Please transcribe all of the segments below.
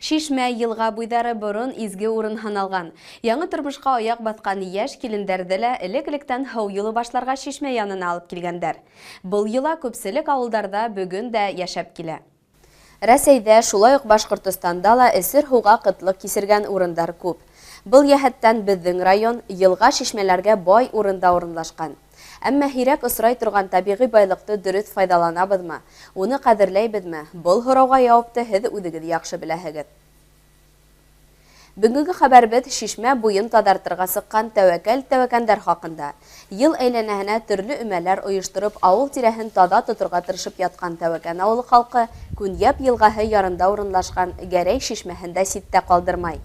Шишмә йылға буйдары борын изге урын һаналган. Яңы тормышка аяк баткан яшь килендәрде лә элек-электән һау юлы башларга Шишмә янына алып килгәндәр. Был йола күпселек авылдарда бүген дә яшәп килә. Рәсәйдә, шулай ук Башкортостанда ла эсер һуга кытлык кисергән урындар күп. Был яһәттән безнең район йылга шишмәләргә бай урында урынлашкан. Әмма һирәк осрай торган табигый байлыкты дөрес файдаланабызмы, уны кадерләйбезме? Был һорауга җавапты һез үзегез яхшы беләһегез. Бүгенге хәбәрбез Шишмә буен тадартырга сыккан тәвәккәлләр хакында. Ел әйләнәһенә төрле өмәләр оештырып, авыл тирәһен тада тотырга тырышып яткан Тәвәкән авылы халкы Күньяп елгаһы ярында урынлашкан Гәрәй шишмәһен дә ситтә калдырмай.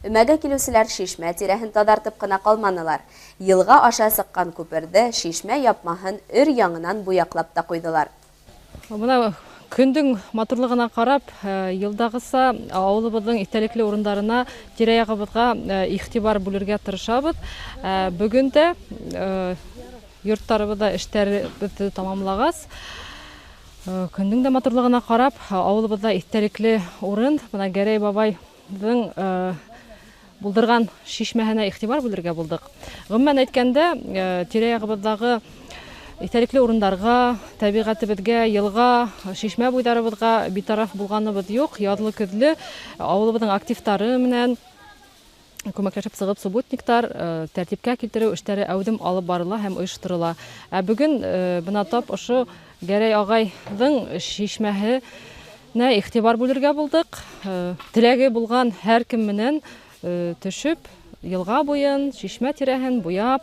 Өмәгә килүселәр Шишмә тирәһен тадартып кына калманылар. Йылга аша сыккан күпердә Шишмә япмаһын өр-яңынан буяклап та куйдылар. Бuna көндүң матурлыгына карап, йылдагыса авылыбыздың истәлекле урындарына, тирә-ягыбызга игътибар бүләргә тырышабыз. Бүген дә йорттарыбызда эшләребезне тамамлагас, көндүң дә матурлыгына карап, авылыбызда истәлекле урын, менә Гәрәй бабайның булдырган шишмәһенә игътибар бүләргә булдык. Гомумән әйткәндә, тирә-ягыбыздагы истәлекле урындарга, табигатыбызга, йылга, шишмә буйдарыбызга битараф булганыбыз юк. Язлы-көзле авылыбызның активтары менән күмәкләшеп сыгып субботниктар тәртипкә китерү эшләре әүдем алып барыла һәм оештырыла. Бүген бына тап ошо Гәрәй агайның шишмәһенә игътибар бүләргә булдык. Теләге булган һәр кем менән төшүп, йылга буен, шишмә тирәһен буяп,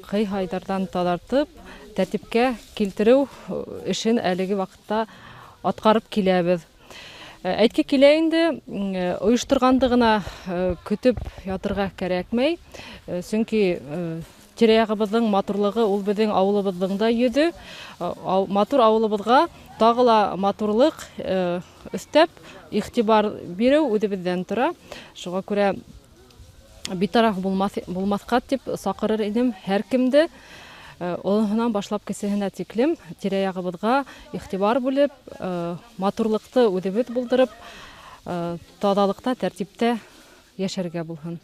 кый-хайдардан тадартып, тәртипкә килтерү эшен әлеге вакытта аткарып киләбез. Әйтке килә инде, оештырганды гына көтүп ятырга кирәкмәй, чөнки тирә-ягыбызның матурлыгы ул безнең авылыбызның да йөзе. Матур авылыбызга тагы ла матурлык өстәп, игътибар бирү үзебездән тора. Шуңа күрә битараф булмаска дип сакырыр идем һәр кемде. Олыһынан башлап кесеһенә тиклем тирә-ягыбызга игътибар бүлеп, матурлыкты үзебез булдырып, тазалыкта, тәртиптә яшәргә булһын.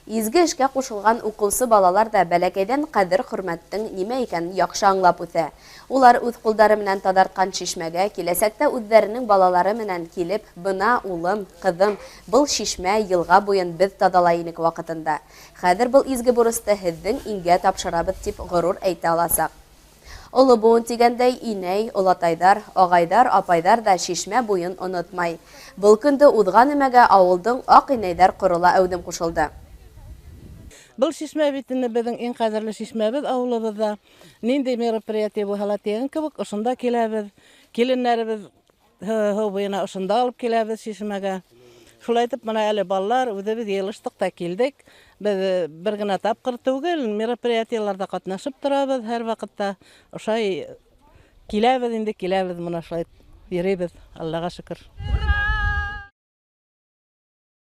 Изге эшкә кушылган укучы балалар да бәләкәйдән кадер-хөрмәттең нимә икәнен яхшы аңлап үсә. Улар үз кулдары белән тадарткан шишмәгә киләсәктә үзләренең балалары белән килеп, бына улым, кызым, был шишмә йылга буен без тазалай инек вакытында. Хәзер был изге бурысты һезнең иңгә тапшырабыз дип горур әйтә аласак. Олы буын тигәндәй инәй, олатайдар, агайдар, апайдар да шишмә буен онытмай. Был көндә узган өмәгә авылдың ак инәйдәр корыла әүдем кушылды. Был шишмә битендә безнең иң кадерле шишмәбез авылыбызда. Нинди мероприятие булһа тегән кебек, ошында киләбез. Киленнәребез һау буена ошында алып киләбез шишмәгә. Шулай итеп, менә әле балалар үзебез йылыштык та килдек. Без бер генә тапкыр түгел, мероприятиеләрдә катнашып торабыз һәр вакытта. Ошай киләбез инде, киләбез, менә шулай йөрибез, Аллага шөкер.